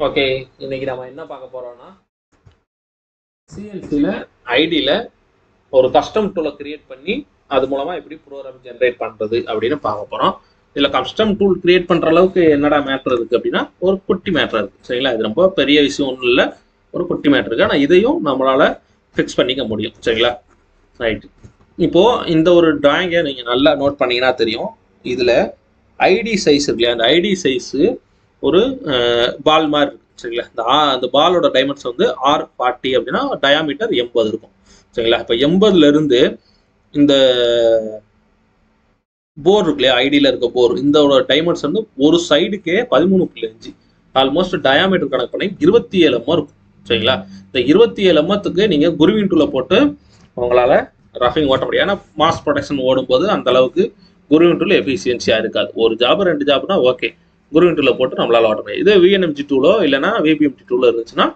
Okay, இன்னைக்கு நம்ம என்ன பார்க்க போறோம்னா சிஎன்சியில் ஐடியில் ஒரு கஸ்டம் டூலை கிரியேட் பண்ணி அது மூலமா எப்படி ப்ரோக்ராம் ஜென்ரேட் பண்றது அப்படின்னு பார்க்க போறோம். இதில் கஸ்டம் டூல் கிரியேட் பண்ற அளவுக்கு என்னடா மேட்ரு இருக்கு அப்படின்னா ஒரு குட்டி மேட்ரு இருக்கு. சரிங்களா, இது ரொம்ப பெரிய விஷயம் ஒன்றும் இல்லை, ஒரு குட்டி மேட்ரு இருக்கு. ஆனால் இதையும் நம்மளால ஃபிக்ஸ் பண்ணிக்க முடியும். சரிங்களா, ரைட். இப்போ இந்த ஒரு டிராயிங்கை நீங்க நல்லா நோட் பண்ணீங்கன்னா தெரியும். இதுல ஐடி சைஸ் இருக்கு இல்லையா, அந்த ஐடி சைஸ் ஒரு பால் மாதிரி இருக்கு. சரிங்களா, அந்த பாலோட டைமென்ஷன் வந்து R40 அப்படின்னா டயாமீட்டர் 80 இருக்கும். சரிங்களா, இப்போ 80ல இருந்து இந்த போர் இருக்கு இல்லையா, ஐடியில் இருக்க போர், இந்த டைமென்ஷன் வந்து ஒரு சைடுக்கே 13.5, ஆல்மோஸ்ட் டயாமீட்டர் கணக்கு பண்ணி 27 mm இருக்கும். சரிங்களா, இந்த 27 mmத்துக்கு நீங்க குருவின் டூலை போட்டு உங்களால ரஃபிங் ஓட்ட முடியும். ஏன்னா மாஸ் ப்ரொடக்ஷன் ஓடும்போது அந்த அளவுக்கு குருவின் டூல் எஃபிஷியன்சியாக இருக்காது. ஒரு ஜாப் 2 ஜாப்னா ஓகே, குருவின் டூலை போட்டு நம்மளால ஓட்ட முடியும். இது VNMG டூலோ இல்லைனா VBMT டூலோ இருந்துச்சுன்னா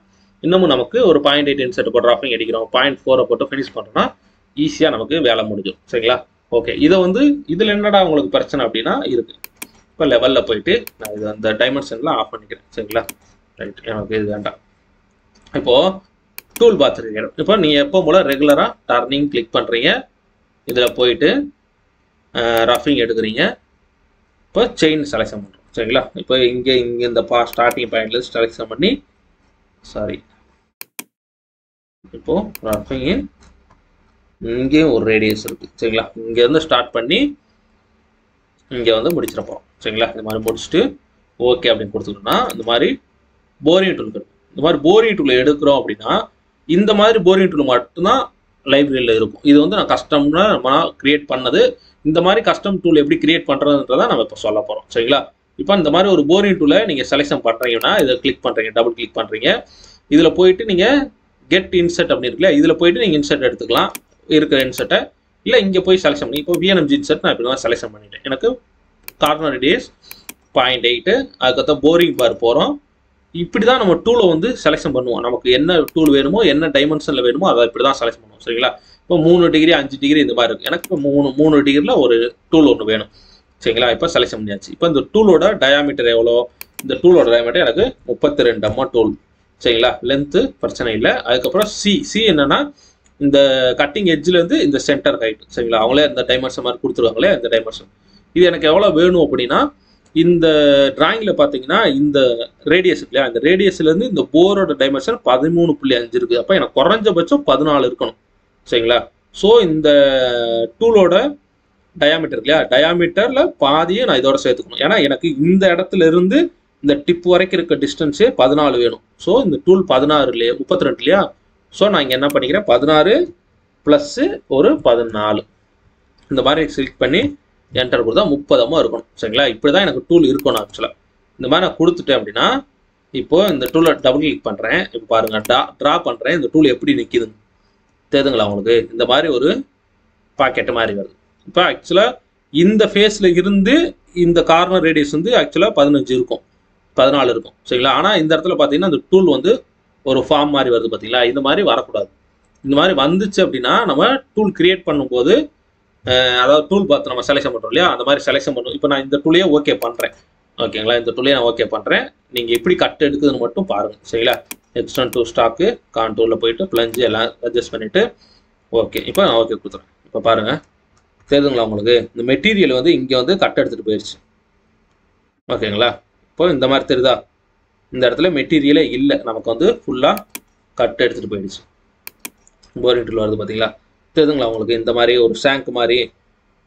இன்னமும் நமக்கு ஒரு 0.8 இன்செர்ட் போட்டு ரஃபிங் அடிக்கிறோம், 0.4 போட்டு ஃபினிஷ் பண்ணுறோம்னா ஈஸியாக நமக்கு வேலை முடியும். சரிங்களா, ஓகே. இதை வந்து இதில் என்னடா உங்களுக்கு பிரச்சனை அப்படின்னா இருக்கு. இப்போ லெவலில் போயிட்டு நான் இது அந்த டைமென்ஷன்லாம் ஆஃப் பண்ணிக்கிறேன். சரிங்களா, ரைட், எனக்கு இது வேண்டாம். இப்போது டூல் பாத் இருக்கு. இப்போ நீங்கள் எப்போ போல் ரெகுலராக டர்னிங் கிளிக் பண்ணுறீங்க, இதில் போயிட்டு ரஃபிங் எடுக்கிறீங்க. இப்போ செயின் செலெக்ஷன் பண்ணுறோம். சரிங்களா, இப்போ இங்கே இந்த ஸ்டார்டிங் பாயிண்ட்ல செலெக்ஷன் பண்ணி இப்போ ரஃபிங்கு இங்கேயும் ஒரு ரேடியஸ் இருக்கு. சரிங்களா, இங்கேருந்து ஸ்டார்ட் பண்ணி இங்கே வந்து முடிச்சிட போகிறோம். சரிங்களா, இந்த மாதிரி முடிச்சுட்டு ஓகே அப்படின்னு கொடுத்துட்டோம்னா இந்த மாதிரி போரிங் டூல் இருக்கும். இந்த மாதிரி போரிங் டூல் எடுக்கிறோம் அப்படின்னா இந்த மாதிரி போரிங் டூல் மட்டும்தான் லைப்ரரியில் இருக்கும். இது வந்து நான் கஸ்டம்னா நான் கிரியேட் பண்ணது. இந்த மாதிரி கஸ்டம் டூல் எப்படி கிரியேட் பண்ணுறதுன்றதை நம்ம இப்போ சொல்ல போகிறோம். சரிங்களா, இப்போ இந்த மாதிரி ஒரு போரிங் டூலை நீங்கள் செலெக்ஷன் பண்ணுறீங்கன்னா இதை கிளிக் பண்ணுறீங்க, டபுள் கிளிக் பண்ணுறீங்க. இதில் போயிட்டு நீங்கள் கெட் இன்செர்ட் அப்படின்னு இருக்குல்ல, இதில் போயிட்டு நீங்கள் இன்செர்ட் எடுத்துக்கலாம் இருக்கிற இன்செர்ட்டை. இல்லை இங்கே போய் செலெக்ஷன் பண்ணி இப்போ VNMG இன்செர்ட் நான் இப்படி தான் செலெக்ஷன் பண்ணிட்டேன். எனக்கு கார்னர் ரேடியஸ் 0.8, அதுக்கப்புறம் போரிங் பார் போகிறோம். இப்படி தான் நம்ம டூலை வந்து செலெக்ஷன் பண்ணுவோம். நமக்கு என்ன டூல் வேணுமோ என்ன டைமென்ஷனில் வேணுமோ அதை இப்படி தான் செலெக்ஷன் பண்ணுவோம். சரிங்களா, இப்போ 3 டிகிரி 5 டிகிரி இந்த மாதிரி இருக்குது. எனக்கு இப்போ 3 டிகிரியில் ஒரு டூல் ஒன்று வேணும். சரிங்களா, இப்போ செலெக்ஷன் பண்ணியாச்சு. இப்போ இந்த டூலோட டயாமீட்டர் எவ்வளோ, இந்த டூலோட டயாமீட்டர் எனக்கு 32 mm டூல். சரிங்களா, லென்த்து பிரச்சனை இல்லை. அதுக்கப்புறம் சி என்னன்னா இந்த கட்டிங் எட்ஜ்லேருந்து இந்த சென்டர் ஹைட். சரிங்களா, அவங்களே இந்த டைமென்ஷன் மாதிரி கொடுத்துருவாங்களே இந்த டைமென்ஷன். இது எனக்கு எவ்வளோ வேணும் அப்படின்னா இந்த டிராயிங்கில் பார்த்தீங்கன்னா இந்த ரேடியஸ் இல்லையா, இந்த ரேடியஸ்லேருந்து இந்த போரோட டைமென்ஷன் 13.5 இருக்குது. அப்போ எனக்கு குறைஞ்சபட்சம் 14 இருக்கணும். சரிங்களா, ஸோ இந்த டூலோட டயாமீட்டர் இல்லையா, டயாமீட்டரில் பாதியை நான் இதோட சேர்த்துக்கணும். ஏன்னா எனக்கு இந்த இடத்துல இருந்து இந்த டிப் வரைக்கும் இருக்க டிஸ்டன்ஸே 14 வேணும். ஸோ இந்த டூல் 16 இல்லையா 32 இல்லையா, ஸோ நான் இங்கே என்ன பண்ணிக்கிறேன் 16 + ஒரு 14 இந்த மாதிரி செலக்ட் பண்ணி என்டர் கொடுத்தா 30 mm இருக்கணும். சரிங்களா, இப்படி தான் எனக்கு டூல் இருக்கணும். ஆக்சுவலாக இந்த மாதிரி நான் கொடுத்துட்டேன் அப்படின்னா இப்போ இந்த டூலை டபுள் கிளிக் பண்ணுறேன். இப்போ பாருங்கள் ட்ரா பண்ணுறேன். இந்த டூல் எப்படி நிற்கிதுன்னு தெரியுதுங்களா உங்களுக்கு? இந்த மாதிரி ஒரு பாக்கெட்டு மாதிரி வருது. இப்போ ஆக்சுவலாக இந்த ஃபேஸில் இருந்து இந்த கார்னர் ரேடியஸ் வந்து ஆக்சுவலாக 15 இருக்கும், 14 இருக்கும். சரிங்களா, ஆனால் இந்த இடத்துல பார்த்தீங்கன்னா இந்த டூல் வந்து ஒரு ஃபார்ம் மாதிரி வருது. பார்த்தீங்களா, இந்த மாதிரி வரக்கூடாது. இந்த மாதிரி வந்துச்சு அப்படின்னா நம்ம டூல் கிரியேட் பண்ணும்போது அதாவது டூல் பார்த்து நம்ம செலெக்ஷன் பண்ணுறோம் இல்லையா, அந்த மாதிரி செலெக்ஷன் பண்ணுவோம். இப்போ நான் இந்த டூலையே ஓகே பண்ணுறேன். ஓகேங்களா, இந்த டூலையே நான் ஓகே பண்ணுறேன். நீங்கள் எப்படி கட் எடுக்குதுன்னு மட்டும் பாருங்கள். சரிங்களா, எக்ஸ்டர்ன் டூ ஸ்டாக்கு கான்டூரில் போயிட்டு பிளஞ்சு எல்லாம் அட்ஜஸ்ட் பண்ணிவிட்டு ஓகே இப்போ நான் ஓகே கொடுத்துறேன். இப்போ பாருங்கள் தெரியுதுங்களா உங்களுக்கு? இந்த மெட்டீரியல் வந்து இங்கே வந்து கட் எடுத்துகிட்டு போயிடுச்சு. ஓகேங்களா, இப்போ இந்த மாதிரி தெரியுதா, இந்த இடத்துல மெட்டீரியலே இல்லை, நமக்கு வந்து ஃபுல்லாக கட் எடுத்துகிட்டு போயிடுச்சு. போரிங் டூல் வருது பார்த்தீங்களா, தெரியுதுங்களா உங்களுக்கு? இந்த மாதிரி ஒரு ஷேங்க் மாதிரி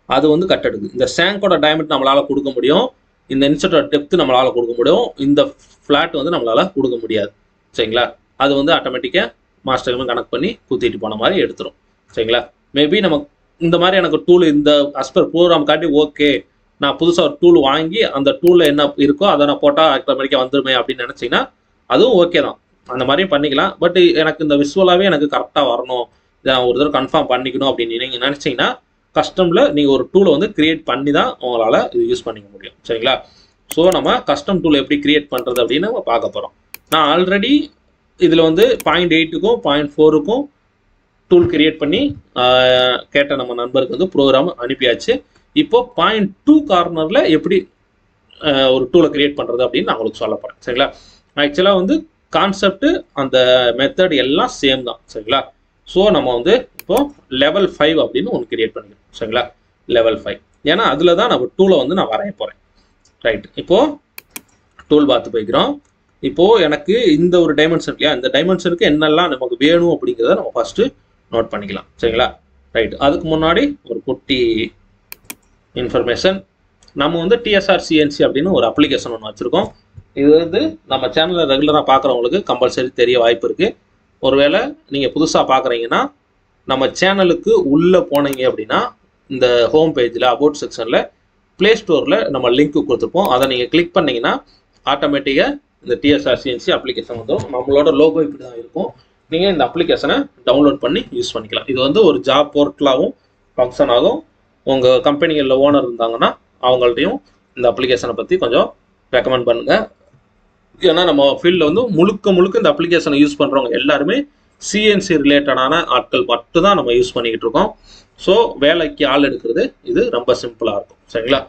அது வந்து கட் எடுக்குது. இந்த ஷேங்கோட டயமீட்டர் நம்மளால் கொடுக்க முடியும், இந்த இன்செர்ட்டோட டெப்த்து நம்மளால் கொடுக்க முடியும், இந்த ஃப்ளாட் வந்து நம்மளால் கொடுக்க முடியாது. சரிங்களா, அது வந்து ஆட்டோமேட்டிக்காக மாஸ்டர் கனெக்ட் பண்ணி குத்திட்டு போன மாதிரி எடுத்துரும். சரிங்களா, மேபி நமக்கு இந்த மாதிரி எனக்கு டூல் இந்த அஸ்பர் ப்ரோக்ராம் காட்டி ஓகே, நான் புதுசாக ஒரு டூல் வாங்கி அந்த டூலில் என்ன இருக்கோ அதை நான் போட்டால் ஆட்டோமேட்டிக்காக வந்துருமே அப்படின்னு நினச்சிங்கன்னா அதுவும் ஓகே தான், அந்த மாதிரியும் பண்ணிக்கலாம். பட் எனக்கு இந்த விஷுவலாகவே எனக்கு கரெக்டாக வரணும், நான் ஒரு தடவை கன்ஃபார்ம் பண்ணிக்கணும் அப்படின்னு நீங்கள் நினச்சிங்கன்னா கஸ்டமில் நீங்கள் ஒரு டூலை வந்து கிரியேட் பண்ணி தான் உங்களால் இது யூஸ் பண்ணிக்க முடியும். சரிங்களா, ஸோ நம்ம கஸ்டம் டூல் எப்படி கிரியேட் பண்ணுறது அப்படின்னு நம்ம பார்க்க போகிறோம். நான் ஆல்ரெடி இதில் வந்து 0.8க்கும் 0.4க்கும் டூல் கிரியேட் பண்ணி கேட்ட நம்ம நண்பருக்கு வந்து ப்ரோக்ராம் அனுப்பியாச்சு. இப்போ 0.2 கார்னரில் எப்படி ஒரு டூலை கிரியேட் பண்ணுறது அப்படின்னு நான் உங்களுக்கு சொல்ல போகிறேன். சரிங்களா, ஆக்சுவலாக வந்து கான்செப்ட் அந்த மெத்தட் எல்லாம் சேம் தான் சரிங்களா. ஸோ நம்ம வந்து இப்போ லெவல் 5 அப்படின்னு ஒன்று கிரியேட் பண்ணிக்கணும் சரிங்களா. லெவல் 5 ஏன்னா அதில் தான் நம்ம டூலை வந்து நான் வரைய போகிறேன். ரைட், இப்போது டூல் பார்த்து போய்க்கிறோம். இப்போது எனக்கு இந்த ஒரு டைமென்ஷன் இல்லையா, இந்த டைமென்ஷனுக்கு என்னெல்லாம் நமக்கு வேணும் அப்படிங்கிறத நம்ம ஃபஸ்ட்டு நோட் பண்ணிக்கலாம் சரிங்களா. ரைட், அதுக்கு முன்னாடி ஒரு குட்டி இன்ஃபர்மேஷன். நம்ம வந்து TSR-CNC அப்படின்னு ஒரு அப்ளிகேஷன் ஒன்று வச்சுருக்கோம். இது வந்து நம்ம சேனலில் ரெகுலராக பார்க்குறவங்களுக்கு கம்பல்சரி தெரிய வாய்ப்பு இருக்குது. ஒருவேளை நீங்கள் புதுசாக பார்க்குறீங்கன்னா நம்ம சேனலுக்கு உள்ளே போனீங்க அப்படின்னா இந்த ஹோம் பேஜில் அபவுட் செக்ஷனில் ப்ளே ஸ்டோரில் நம்ம லிங்க் கொடுத்துருப்போம். அதை நீங்கள் கிளிக் பண்ணிங்கன்னா ஆட்டோமேட்டிக்காக இந்த TSR-CNC அப்ளிகேஷன் வந்துடும். நம்மளோட லோகோ இப்படி தான் இருக்கும். நீங்கள் இந்த அப்ளிகேஷனை டவுன்லோட் பண்ணி யூஸ் பண்ணிக்கலாம். இது வந்து ஒரு ஜாப் போர்ட்டலாகவும் ஃபங்க்ஷன் ஆகும். உங்கள் கம்பெனிகளில் ஓனர் இருந்தாங்கன்னா அவங்கள்ட்டையும் இந்த அப்ளிகேஷனை பற்றி கொஞ்சம் ரெக்கமெண்ட் பண்ணுங்கள். ஏன்னா நம்ம ஃபீல்டில் வந்து முழுக்க இந்த அப்ளிகேஷனை யூஸ் பண்ணுறவங்க எல்லாருமே CNC ரிலேட்டடான ஆட்கள் மட்டும்தான் நம்ம யூஸ் பண்ணிக்கிட்டு இருக்கோம். ஸோ வேலைக்கு ஆள் எடுக்கிறது இது ரொம்ப சிம்பிளாக இருக்கும் சரிங்களா.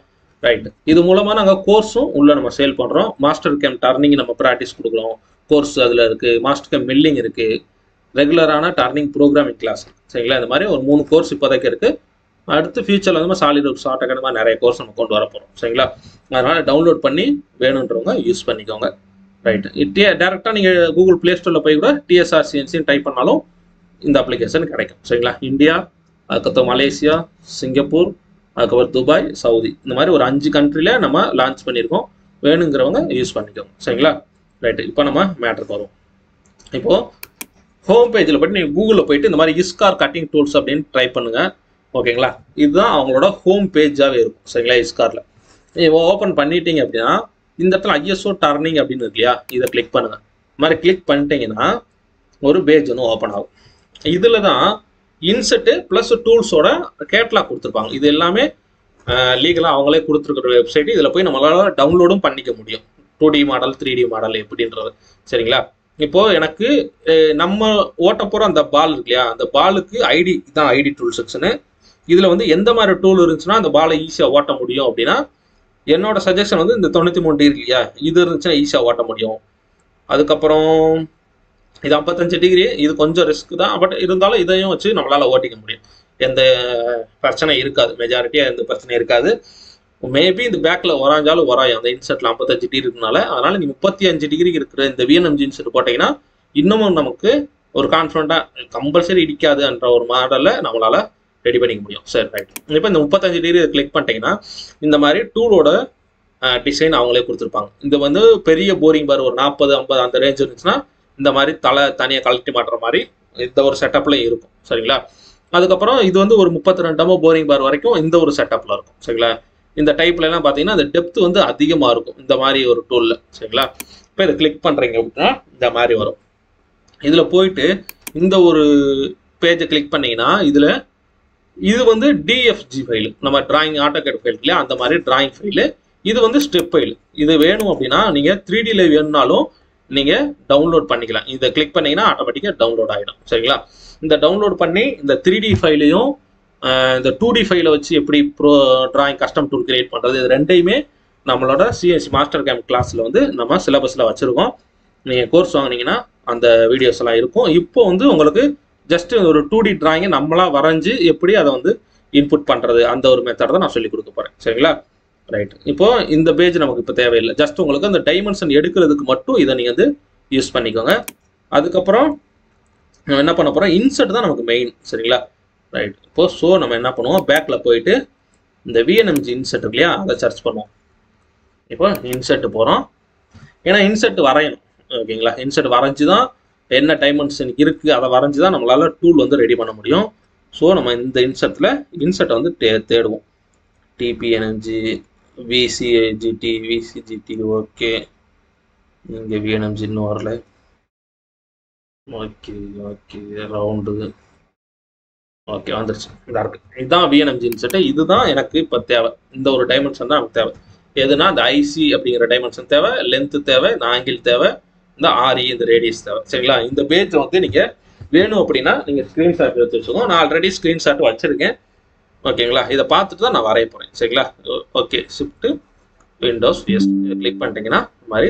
ரைட், இது மூலமாக நாங்கள் கோர்ஸும் உள்ளே நம்ம சேல் பண்ணுறோம். மாஸ்டர் கேம் டர்னிங் நம்ம ப்ராக்டிஸ் கொடுக்குறோம். கோர்ஸ் அதில் இருக்குது. மாஸ்டர் கேம் மில்லிங் இருக்குது. ரெகுலரான டர்னிங் ப்ரோக்ராமிங் கிளாஸ் சரிங்களா. இந்த மாதிரி ஒரு 3 கோர்ஸ் இப்போதைக்கு இருக்குது. அடுத்து ஃபியூச்சரில் வந்து சாலிட்வொர்க்ஸ், AutoCAD மாதிரி நிறைய கோர்ஸ் நம்ம கொண்டு வர போகிறோம் சரிங்களா. அதனால் டவுன்லோட் பண்ணி வேணுன்றவங்க யூஸ் பண்ணிக்கோங்க. ரைட், டேரெக்டாக நீங்கள் கூகுள் ப்ளே ஸ்டோரில் போய் கூட TSR-CNC டைப் பண்ணாலும் இந்த அப்ளிகேஷன் கிடைக்கும் சரிங்களா. இந்தியா, அதுக்கப்புறம் மலேசியா, சிங்கப்பூர், அதுக்கப்புறம் துபாய், சவுதி, இந்த மாதிரி ஒரு 5 கண்ட்ரியில் நம்ம லான்ச் பண்ணியிருக்கோம். வேணுங்கிறவங்க யூஸ் பண்ணிக்கோங்க சரிங்களா. ரைட்டு, இப்போ நம்ம மேட்ருக்கு வரும். இப்போது ஹோம் பேஜில் போய்ட்டு நீங்கள் கூகுளில் போயிட்டு இந்த மாதிரி இஸ்கார் கட்டிங் டூல்ஸ் அப்படின்னு ட்ரை பண்ணுங்கள் ஓகேங்களா. இதுதான் அவங்களோட ஹோம் பேஜாகவே இருக்கும் சரிங்களா. இஸ்காரில் ஓப்பன் பண்ணிட்டீங்க அப்படின்னா இந்த இடத்துல ISO டர்னிங் அப்படின்னு இருக்கு இல்லையா, இதை கிளிக் பண்ணுங்கள். இந்த மாதிரி கிளிக் பண்ணிட்டீங்கன்னா ஒரு பேஜ் ஒன்று ஓப்பன் ஆகும். இதில் தான் இன்செட்டு ப்ளஸ் டூல்ஸோட கேட்லாக் கொடுத்துருப்பாங்க. இது எல்லாமே லீகலாக அவங்களே கொடுத்துருக்குற வெப்சைட். இதில் போய் நம்மளால் டவுன்லோடும் பண்ணிக்க முடியும். 2D மாடல் 3D மாடல் எப்படின்றது சரிங்களா. இப்போது எனக்கு நம்ம ஓட்ட போகிற அந்த பால் இருக்கு இல்லையா, அந்த பாலுக்கு ஐடி தான் ஐடி டூல் செக்ஷனு. இதில் வந்து எந்த மாதிரி டூல் இருந்துச்சுன்னா அந்த பாலை ஈஸியாக ஓட்ட முடியும் அப்படின்னா என்னோட சஜஷன் வந்து இந்த 93 டிகிரி இல்லையா, இது இருந்துச்சுன்னா ஈஸியாக ஓட்ட முடியும். அதுக்கப்புறம் இது 55 டிகிரி, இது கொஞ்சம் ரிஸ்க் தான். பட் இருந்தாலும் இதையும் வச்சு நம்மளால் ஓட்டிக்க முடியும். எந்த பிரச்சனை இருக்காது, மெஜாரிட்டியாக எந்த பிரச்சனையும் இருக்காது. மேபி இந்த பேக்கில் வராஞ்சாலும் வராயும் அந்த இன்செட்டில் 55 டிகிரி இருக்கனால. அதனால் நீ 35 டிகிரி இருக்கிற இந்த VNMG இன்செட் போட்டிங்கன்னா இன்னமும் நமக்கு ஒரு கான்ஃபிடண்ட்டாக கம்பல்சரி இடிக்காதுன்ற ஒரு மாடலை நம்மளால் ரெடி பண்ணிக்க முடியும். சரி ரைட், இப்போ இந்த 35 டிகிரி கிளிக் பண்ணிட்டீங்கன்னா இந்த மாதிரி டூலோட டிசைன் அவங்களே கொடுத்துருப்பாங்க. இது வந்து பெரிய போரிங் பார் ஒரு 40 50 அந்த ரேஞ்ச் இருந்துச்சுன்னா இந்த மாதிரி தலை தனியாக கழட்டி மாட்டுற மாதிரி இந்த ஒரு செட்டப்லையும் இருக்கும் சரிங்களா. அதுக்கப்புறம் இது வந்து ஒரு 32 போரிங் பார் வரைக்கும் இந்த ஒரு செட்டப்பில் இருக்கும் சரிங்களா. இந்த டைப்லலாம் பார்த்தீங்கன்னா அந்த டெப்த் வந்து அதிகமாக இருக்கும் இந்த மாதிரி ஒரு டூலில் சரிங்களா. இப்போ இதை கிளிக் பண்ணுறீங்க அப்படின்னா இந்த மாதிரி வரும். இதில் போயிட்டு இந்த ஒரு பேஜை கிளிக் பண்ணிங்கன்னா இதில் இது வந்து DFG ஃபைலு, நம்ம டிராயிங் AutoCAD ஃபைல் இல்லையா, அந்த மாதிரி டிராயிங் ஃபைலு. இது வந்து ஸ்டெப் ஃபைல். இது வேணும் அப்படின்னா நீங்கள் 3Dல வேணும்னாலும் நீங்கள் டவுன்லோட் பண்ணிக்கலாம். இதை கிளிக் பண்ணிங்கன்னா ஆட்டோமேட்டிக்காக டவுன்லோட் ஆகிடும் சரிங்களா. இந்த டவுன்லோட் பண்ணி இந்த 3D ஃபைலையும் இந்த 2D ஃபைலை வச்சு எப்படி டிராயிங் கஸ்டம் டூல் கிரியேட் பண்ணுறது, இது ரெண்டையுமே நம்மளோட CNC மாஸ்டர் கேம் கிளாஸில் வந்து நம்ம சிலபஸில் வச்சுருக்கோம். நீங்கள் கோர்ஸ் வாங்கினீங்கன்னா அந்த வீடியோஸ் எல்லாம் இருக்கும். இப்போ வந்து உங்களுக்கு ஜஸ்ட் ஒரு 2D டிராயிங்கை நம்மளாக வரைஞ்சி எப்படி அதை வந்து இன்புட் பண்ணுறது அந்த ஒரு மெத்தட் தான் நான் சொல்லிக் கொடுக்க போகிறேன் சரிங்களா. ரைட், இப்போது இந்த பேஜ் நமக்கு இப்போ தேவையில்லை. ஜஸ்ட் உங்களுக்கு அந்த டைமென்ஷன் எடுக்கிறதுக்கு மட்டும் இதை நீங்கள் வந்து யூஸ் பண்ணிக்கோங்க. அதுக்கப்புறம் நம்ம என்ன பண்ண போகிறோம், இன்செட் தான் நமக்கு மெயின் சரிங்களா. ரைட், இப்போது ஸோ நம்ம என்ன பண்ணுவோம், பேக்கில் போயிட்டு இந்த VNMG இன்செட் இருக்கு இல்லையா, அதை சர்ச் பண்ணுவோம். இப்போ இன்செட்டு போகிறோம். ஏன்னா இன்செட் வரையணும் ஓகேங்களா. இன்செட் வரைஞ்சி தான் என்ன டைமென்ஷன் இருக்குது அதை வரைஞ்சி தான் நம்மளால் டூல் வந்து ரெடி பண்ண முடியும். ஸோ நம்ம இந்த இன்செட்டை வந்து தேடுவோம். TPNMG, VCGT, VCGT okay. இங்கே VNMG இன்னும் வரல. ஓகே ஓகே ரவுண்டு ஓகே வந்துருச்சு. இதாக இருக்குது. இதுதான் VNMG இன்செட்டு. இதுதான் எனக்கு இப்போ தேவை. இந்த ஒரு டைமென்ஷன் தான் நமக்கு தேவை. எதுனா இந்த IC அப்படிங்கிற டைமென்ஷன் தேவை, லென்த்து தேவை, இந்த ஆங்கிள் தேவை, இந்த RE இந்த ரேடியஸ் தேவை சரிங்களா. இந்த பேஜ் வந்து நீங்கள் வேணும் அப்படின்னா நீங்கள் ஸ்க்ரீன்ஷாட் எடுத்து வச்சுக்கோங்க. நான் ஆல்ரெடி ஸ்க்ரீன்ஷாட் வச்சுருக்கேன் ஓகேங்களா. இதை பார்த்துட்டு தான் நான் வரைய போகிறேன் சரிங்களா. Okay, shift windows S click பண்ணிட்டீங்கன்னா இந்த மாதிரி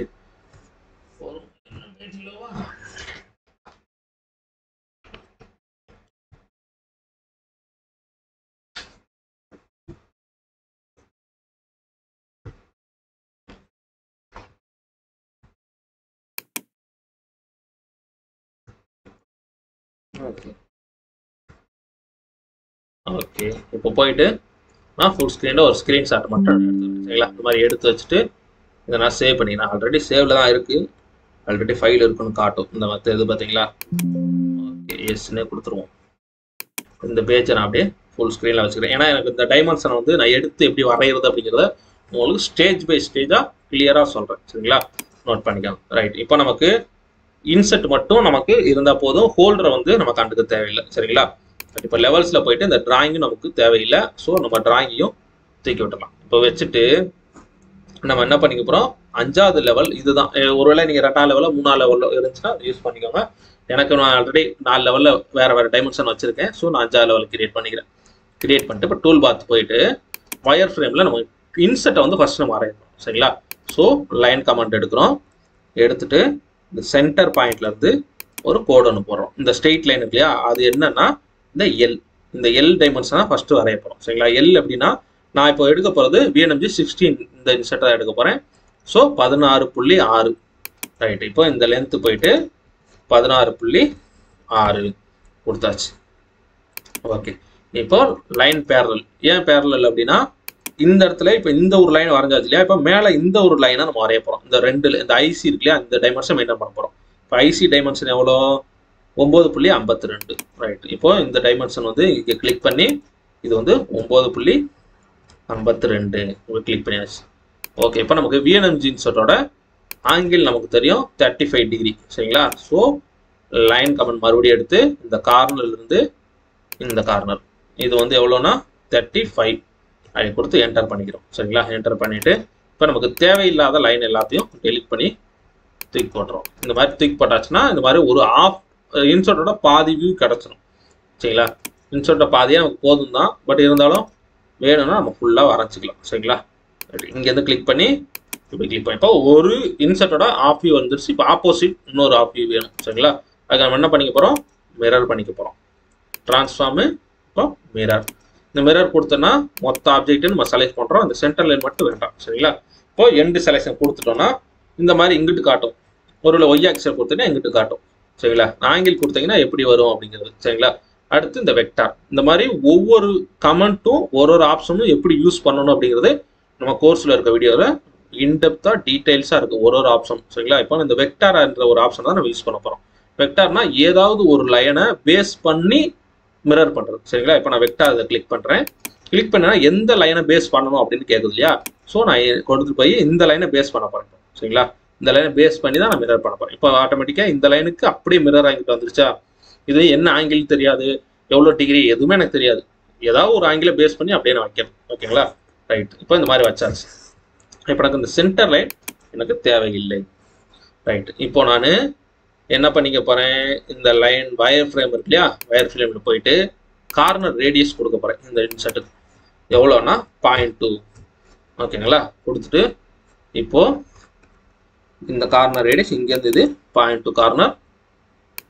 ஓகே ஓகே இப்போ போயிட்டு நான் ஃபுல் ஸ்க்ரீனில் ஒரு ஸ்க்ரீன்ஷாட் மட்டும் எடுத்துக்கிறேன் சரிங்களா. இந்த மாதிரி எடுத்து வச்சுட்டு இதை நான் சேவ் பண்ணிக்கிறேன். ஆல்ரெடி சேவில் தான் இருக்குது, ஆல்ரெடி ஃபைல் இருக்குன்னு காட்டும் இந்த மற்ற இது பார்த்தீங்களா. ஓகே எஸ்ன்னு கொடுத்துருவோம். இந்த பேஜை நான் அப்படியே ஃபுல் ஸ்க்ரீனில் வச்சுக்கிறேன். ஏன்னா எனக்கு இந்த டைமென்ஷனை வந்து நான் எடுத்து எப்படி வரைகிறது அப்படிங்கிறத உங்களுக்கு ஸ்டேஜ் பை ஸ்டேஜாக கிளியராக சொல்கிறேன் சரிங்களா. நோட் பண்ணிக்கலாம். ரைட், இப்போ நமக்கு இன்செட் மட்டும் நமக்கு இருந்தால் போதும், ஹோல்டரை வந்து நம்ம கண்டுக்க தேவையில்லை சரிங்களா. இப்போ லெவல்ஸில் போயிட்டு இந்த டிராயிங்கும் நமக்கு தேவையில்லை. ஸோ நம்ம டிராயிங்கையும் தூக்கி விட்டுலாம். இப்போ வச்சுட்டு நம்ம என்ன பண்ணிக்க போகிறோம், 5வது லெவல் இதுதான். ஒருவேளை நீங்கள் 2ஆம் லெவலில் 3ஆம் லெவலில் இருந்துச்சுன்னா யூஸ் பண்ணிக்கோங்க. எனக்கு நான் ஆல்ரெடி 4 லெவலில் வேறு டைமென்ஷன் வச்சுருக்கேன். ஸோ நான் 5வது லெவல் கிரியேட் பண்ணிக்கிறேன். கிரியேட் பண்ணிட்டு இப்போ டூல் பாத் போயிட்டு வயர் ஃப்ரேமில் நம்ம இன்செட்டை வந்து ஃபஸ்ட் நம்ம வரையணும் சரிங்களா. ஸோ லைன் கமெண்ட் எடுக்கிறோம், எடுத்துட்டு இந்த சென்டர் பாயிண்ட்லேருந்து ஒரு கோடு ஒன்று போடுறோம். இந்த ஸ்ட்ரெயிட் லைன் இல்லையா, அது என்னன்னா இந்த எல் டைமென்ஷனாக ஃபஸ்ட்டு வரைய போகிறோம் சரிங்களா. எல் அப்படின்னா நான் இப்போ எடுக்க போகிறது VNMG 16 இந்த இன்செட்டை தான் எடுக்க போகிறேன். So 16.6 right. இப்போ இந்த லென்த்து போயிட்டு 16.6 கொடுத்தாச்சு. ஓகே, இப்போ லைன் பேரலல். ஏன் பேரலல் அப்படின்னா இந்த இடத்துல இப்போ இந்த ஒரு லைன் வரைஞ்சாச்சு இல்லையா, இப்போ மேலே இந்த ஒரு லைனை நம்ம வரைய போகிறோம். இந்த ஐசி இருக்கு இல்லையா, இந்த டைமென்ஷன் மெயின்டைன் பண்ண போகிறோம். இப்போ ஐசி டைமென்ஷன் எவ்வளோ, 9.52 ரைட். இப்போ இந்த டைமென்ஷன் வந்து இங்கே கிளிக் பண்ணி இது வந்து 9.52 கிளிக் பண்ணியாச்சு. ஓகே, இப்போ நமக்கு VNMG இன்செட்டோட ஆங்கிள் நமக்கு தெரியும் 35 டிகிரி சரிங்களா. ஸோ லைன் கமெண்ட் மறுபடியும் எடுத்து இந்த கார்னர்லேருந்து இந்த கார்னர் இது வந்து எவ்வளோனா 35 அப்படி கொடுத்து என்டர் பண்ணிக்கிறோம் சரிங்களா. என்டர் பண்ணிவிட்டு இப்போ நமக்கு தேவையில்லாத லைன் எல்லாத்தையும் டெலிட் பண்ணி தூக்கி போட்டுறோம். இந்த மாதிரி தூக்கி போட்டாச்சுன்னா இந்த மாதிரி ஒரு இன்செட்டோட பாதி வியூ கிடச்சிடும் சரிங்களா. இன்செட்டோட பாதியாக நமக்கு போதும் தான், பட் இருந்தாலும் வேணும்னா நம்ம ஃபுல்லாக வரைச்சிக்கலாம் சரிங்களா. இங்கேருந்து கிளிக் பண்ணி இப்படி கிளிக் பண்ணி இப்போ ஒரு இன்செட்டோட ஆஃப் வியூ வந்துருச்சு. இப்போ ஆப்போசிட் இன்னொரு ஆஃப் வியூ வேணும் சரிங்களா. அதுக்கு நம்ம என்ன பண்ணிக்க போகிறோம், மிரர் பண்ணிக்க போகிறோம். ட்ரான்ஸ்ஃபார்மு இப்போ மிரர். இந்த மிரர் கொடுத்தோன்னா மொத்த ஆப்ஜெக்ட்டு நம்ம செலக்ட் பண்ணுறோம், இந்த சென்டர் லைன் மட்டும் வேண்டாம் சரிங்களா. இப்போ எண்டு செலெக்ஷன் கொடுத்துட்டோன்னா இந்த மாதிரி இங்கிட்டு காட்டும். ஒரு ஒய் ஆக்சர் கொடுத்தீங்கன்னா இங்கிட்டு காட்டும் சரிங்களா. ஆங்கிள் கொடுத்தீங்கன்னா எப்படி வரும் அப்படிங்கிறது சரிங்களா. அடுத்து இந்த வெக்டார். இந்த மாதிரி ஒவ்வொரு கமெண்ட்டும் ஒரு ஆப்ஷனும் எப்படி யூஸ் பண்ணணும் அப்படிங்கிறது நம்ம கோர்ஸில் இருக்க வீடியோவில் இன்டெப்த்தாக டீட்டெயில்ஸாக இருக்குது ஒரு ஆப்ஷன் சரிங்களா. இப்போ இந்த வெக்டார் என்ற ஒரு ஆப்ஷன் தான் நம்ம யூஸ் பண்ண போகிறோம். வெக்டார்னா ஏதாவது ஒரு லைனை பேஸ் பண்ணி மிரர் பண்ணுறது சரிங்களா. இப்போ நான் வெக்டார் இதை கிளிக் பண்ணுறேன். கிளிக் பண்ணா எந்த லைனை பேஸ் பண்ணணும் அப்படின்னு கேட்குது இல்லையா. ஸோ நான் கொடுத்து போய் இந்த லைனை பேஸ் பண்ண போகிறேன் சரிங்களா. இந்த லைனை பேஸ் பண்ணி தான் நான் மிரர் பண்ண போகிறேன். இப்போ ஆட்டோமேட்டிக்காக இந்த லைனுக்கு அப்படியே மிரர் ஆங்கிட்டு வந்துருச்சா. இது என்ன ஆங்கிள் தெரியாது, எவ்வளோ டிகிரி எதுவுமே எனக்கு தெரியாது. ஏதாவது ஒரு ஆங்கிளை பேஸ் பண்ணி அப்படியே நான் வைக்கிறேன் ஓகேங்களா. ரைட், இப்போ இந்த மாதிரி வச்சாச்சு. இப்போ எனக்கு இந்த சென்டர் லைன் எனக்கு தேவையில்லை. ரைட், இப்போ நான் என்ன பண்ணிக்க போகிறேன், இந்த லைன் வயர் ஃப்ரேம் இருக்கு இல்லையா, வயர் ஃப்ரேமில் போயிட்டு கார்னர் ரேடியஸ் கொடுக்க போகிறேன். இந்த இன்செட்டுக்கு எவ்வளோனா 0.2 ஓகேங்களா. கொடுத்துட்டு இப்போது இந்த கார்னர் ரேடியஸ் இங்கேருந்து இது 0.2 கார்னர்,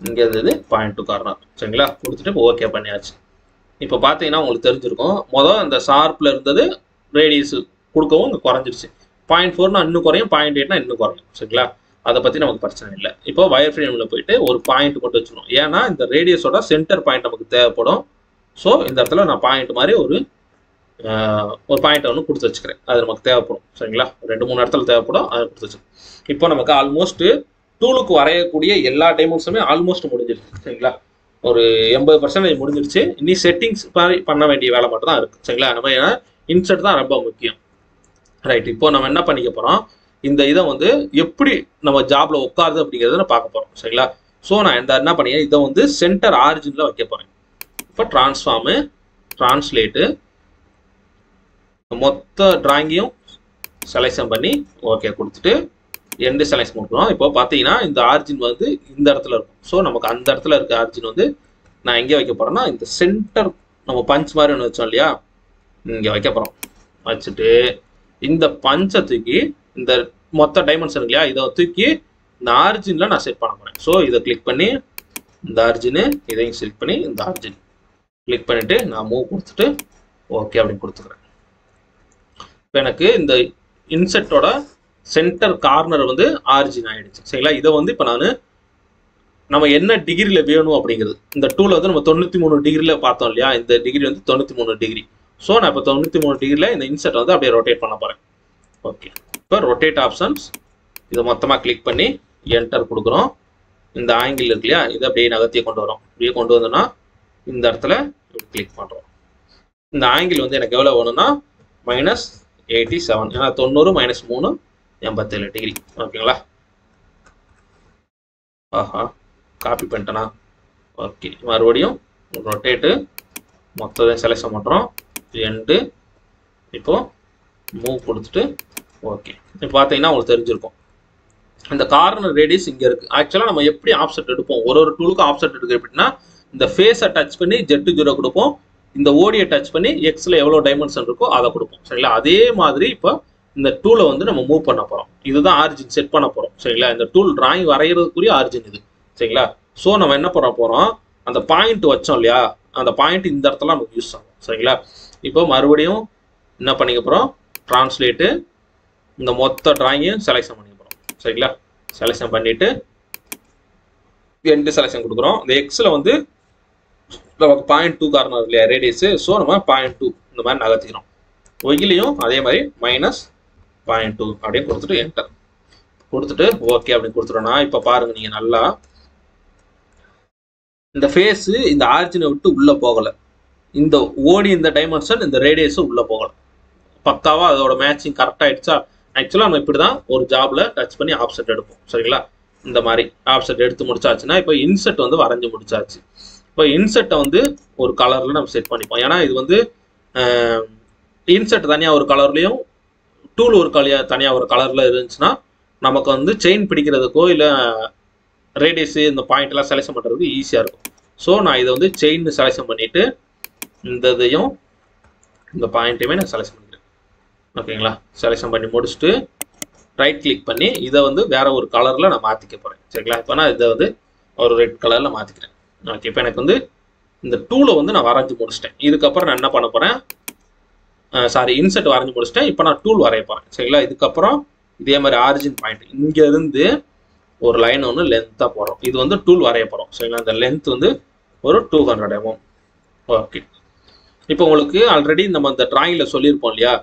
இங்கே இருந்தது 0.2 கார்னர் சரிங்களா. கொடுத்துட்டு இப்போ ஓகே பண்ணியாச்சு. இப்போ பார்த்தீங்கன்னா உங்களுக்கு தெரிஞ்சிருக்கும், மொதல் அந்த ஷார்ப்பில் இருந்தது ரேடியஸ் கொடுக்கவும் இங்கே குறைஞ்சிருச்சு. 0.4னா இன்னும் குறையும், 0.8னா இன்னும் குறையும் சரிங்களா. அதை பற்றி நமக்கு பிரச்சனை இல்லை. இப்போ வயர் ஃப்ரேமில் போயிட்டு ஒரு பாயிண்ட் மட்டும் வச்சுக்கணும். ஏன்னா இந்த ரேடியஸோட சென்டர் பாயிண்ட் நமக்கு தேவைப்படும். ஸோ இந்த இடத்துல நான் பாயிண்ட் மாதிரி ஒரு பாயிண்ட் ஒன்று கொடுத்து வச்சுக்கிறேன். அது நமக்கு தேவைப்படும் சரிங்களா. 2-3 இடத்துல தேவைப்படும், அதை கொடுத்து வச்சுக்கணும். இப்போ நமக்கு ஆல்மோஸ்ட் டூலுக்கு வரையக்கூடிய எல்லா டைமென்ஷனுமே ஆல்மோஸ்ட் முடிஞ்சிருச்சு சரிங்களா. ஒரு 80% முடிஞ்சிருச்சு. இனி செட்டிங்ஸ் பண்ண வேண்டிய வேலை மட்டும் தான் இருக்குது சரிங்களா. நம்ம ஏன்னா இன்செட் தான் ரொம்ப முக்கியம். ரைட், இப்போ நம்ம என்ன பண்ணிக்க போகிறோம், இந்த இதை வந்து எப்படி நம்ம ஜாப்ல உட்காருது அப்படிங்கிறத நான் பார்க்க போகிறோம் சரிங்களா. ஸோ நான் என்ன பண்ணிக்கிறேன், இதை வந்து சென்டர் ஆரிஜினில் வைக்க போகிறேன். இப்போ ட்ரான்ஸ்ஃபார்மு ட்ரான்ஸ்லேட்டு மொத்த டிராயிங்கையும் செலெக்ஷன் பண்ணி ஓகே கொடுத்துட்டு எண்டு செலெக்ஷன் கொடுக்குறோம். இப்போ பார்த்தீங்கன்னா இந்த ஆர்ஜின் வந்து இந்த இடத்துல இருக்கும். ஸோ நமக்கு அந்த இடத்துல இருக்க ஆர்ஜின் வந்து நான் எங்கே வைக்க போகிறேன்னா இந்த சென்டர் நம்ம பஞ்ச் மாதிரி ஒன்று வச்சோம் இல்லையா, இங்கே வைக்க போகிறோம். வச்சுட்டு இந்த பஞ்சை தூக்கி இந்த மொத்த டைமென்ஷன் இல்லையா, இதை தூக்கி இந்த ஆர்ஜினில் நான் செட் பண்ண போகிறேன். ஸோ இதை கிளிக் பண்ணி இந்த ஆர்ஜினு, இதையும் செலக்ட் பண்ணி இந்த ஆர்ஜின் கிளிக் பண்ணிவிட்டு நான் மூவ் கொடுத்துட்டு ஓகே அப்படின்னு கொடுத்துக்கிறேன். இப்போ எனக்கு இந்த இன்செட்டோட சென்டர் கார்னர் வந்து ஆரிஜின் ஆகிடுச்சு சரிங்களா. இதை வந்து இப்போ நான் நம்ம என்ன டிகிரியில் வேணும் அப்படிங்கிறது. இந்த டூலை வந்து நம்ம 93 டிகிரியில் பார்த்தோம் இல்லையா, இந்த டிகிரி வந்து 93 டிகிரி. ஸோ நான் இப்போ 93 டிகிரியில் இந்த இன்செர்ட் வந்து அப்படியே ரொட்டேட் பண்ண போகிறேன். ஓகே, இப்போ ரொட்டேட் ஆப்ஷன்ஸ் இதை மொத்தமாக கிளிக் பண்ணி என்டர் கொடுக்குறோம். இந்த ஆங்கிள் இருக்கு இல்லையா, இதை அப்படியே நகர்த்தியே கொண்டு வரோம். அப்படியே கொண்டு வந்தோம்னா இந்த இடத்துல கிளிக் பண்ணுறோம். இந்த ஆங்கிள் வந்து எனக்கு எவ்வளோ வேணும்னா -87, ஏன்னா 90 - 3 87 டிகிரி. ஓகேங்களா? ஆஹா, காப்பி பண்ணிட்டேனா? ஓகே, மறுபடியும் ரொட்டேட்டு மொத்தம் செலக்ஷன் பண்ணுறோம். எண்டு இப்போ மூவ் கொடுத்துட்டு ஓகே. இப்போ பார்த்தீங்கன்னா உங்களுக்கு தெரிஞ்சிருக்கும் இந்த கார்னர் ரேடியஸ் இங்கே இருக்குது. ஆக்சுவலாக நம்ம எப்படி ஆப்செட் எடுப்போம், ஒரு டூலுக்கும் ஆப்செட் எடுக்க எப்படின்னா, இந்த ஃபேஸை டச் பண்ணி Z0 கொடுப்போம், இந்த ஓடியை டச் பண்ணி எக்ஸில் எவ்வளோ டைமென்ஷன் இருக்கோ அதை கொடுப்போம். சரிங்களா? அதே மாதிரி இப்போ இந்த டூலை வந்து நம்ம மூவ் பண்ண போகிறோம். இதுதான் ஆரிஜின் செட் பண்ண போகிறோம். சரிங்களா? இந்த டூல் டிராயிங் வரைகிறதுக்குரிய ஆரிஜின் இது. சரிங்களா? ஸோ நம்ம என்ன பண்ண போகிறோம், அந்த பாயிண்ட் வச்சோம் இல்லையா, அந்த பாயிண்ட் இந்த இடத்துல நமக்கு யூஸ் ஆகும். சரிங்களா? இப்போ மறுபடியும் என்ன பண்ணிக்க போகிறோம், ட்ரான்ஸ்லேட்டு இந்த மொத்த டிராயிங்கையும் செலக்ஷன் பண்ணிக்க போகிறோம். சரிங்களா? செலக்ஷன் பண்ணிவிட்டு எண்டு செலக்ஷன் கொடுக்குறோம். இந்த எக்ஸில் வந்து நமக்கு 0.2 கார்னர் இல்லையா ரேடியஸு, ஸோ நம்ம 0.2 இந்த மாதிரி நகர்த்திக்கிறோம். ஒய்லையும் அதே மாதிரி -0.2 அப்படியே கொடுத்துட்டு என்டர் கொடுத்துட்டு ஓகே அப்படின்னு கொடுத்துட்டோம்னா இப்போ பாருங்க, நீங்கள் நல்லா இந்த ஃபேஸு இந்த ஆரிஜினை விட்டு உள்ளே போகலை, இந்த ஓடி இந்த டைமென்ஷன் இந்த ரேடியஸும் உள்ளே போகலை, பக்காவாக அதோட மேட்சிங் கரெக்டாக ஆயிடுச்சா. ஆக்சுவலாக நம்ம இப்படி தான் ஒரு ஜாபில் டச் பண்ணி ஆப்செட் எடுப்போம். சரிங்களா? இந்த மாதிரி ஆப்செட் எடுத்து முடிச்சாச்சுன்னா இப்போ இன்செர்ட் வந்து வரைஞ்சி முடிச்சாச்சு. இப்போ இன்செர்ட்டை வந்து ஒரு கலரில் நம்ம செட் பண்ணிப்போம். ஏன்னா இது வந்து இன்செர்ட் தனியாக ஒரு கலர்லேயும் டூல் ஒரு தனியாக ஒரு கலரில் இருந்துச்சுன்னா நமக்கு வந்து செயின் பிடிக்கிறதுக்கோ இல்லை ரேடியஸு இந்த பாயிண்ட்லாம் செலக்ஷன் பண்ணுறதுக்கு ஈஸியாக இருக்கும். ஸோ நான் இதை வந்து செயின் செலக்ஷன் பண்ணிவிட்டு இந்த இதையும் இந்த பாயிண்ட்டையுமே நான் செலக்ஷன் பண்ணிக்கிறேன். ஓகேங்களா? செலக்ஷன் பண்ணி முடிச்சுட்டு ரைட் கிளிக் பண்ணி இதை வந்து வேறு ஒரு கலரில் நான் மாற்றிக்க போகிறேன். சரிங்களா? இப்போ நான் இதை வந்து ஒரு ரெட் கலரில் மாற்றிக்கிறேன். ஓகே, இப்போ எனக்கு வந்து இந்த டூலை வந்து நான் வரைஞ்சி முடிச்சிட்டேன். இதுக்கப்புறம் நான் என்ன பண்ண போகிறேன், இன்செர்ட் வரைஞ்சி முடிச்சிட்டேன். இப்போ நான் டூல் வரைய போகிறேன். சரிங்களா? இதுக்கப்புறம் இதே மாதிரி ஆரிஜின் பாயிண்ட் இங்கேருந்து ஒரு லைன் ஒன்று லென்த்தாக போகிறோம். இது வந்து டூல் வரைய போகிறோம். சரிங்களா? இந்த லென்த் வந்து ஒரு 200 mm. ஓகே, இப்போ உங்களுக்கு ஆல்ரெடி நம்ம இந்த டிராயிங்கில் சொல்லியிருப்போம் இல்லையா,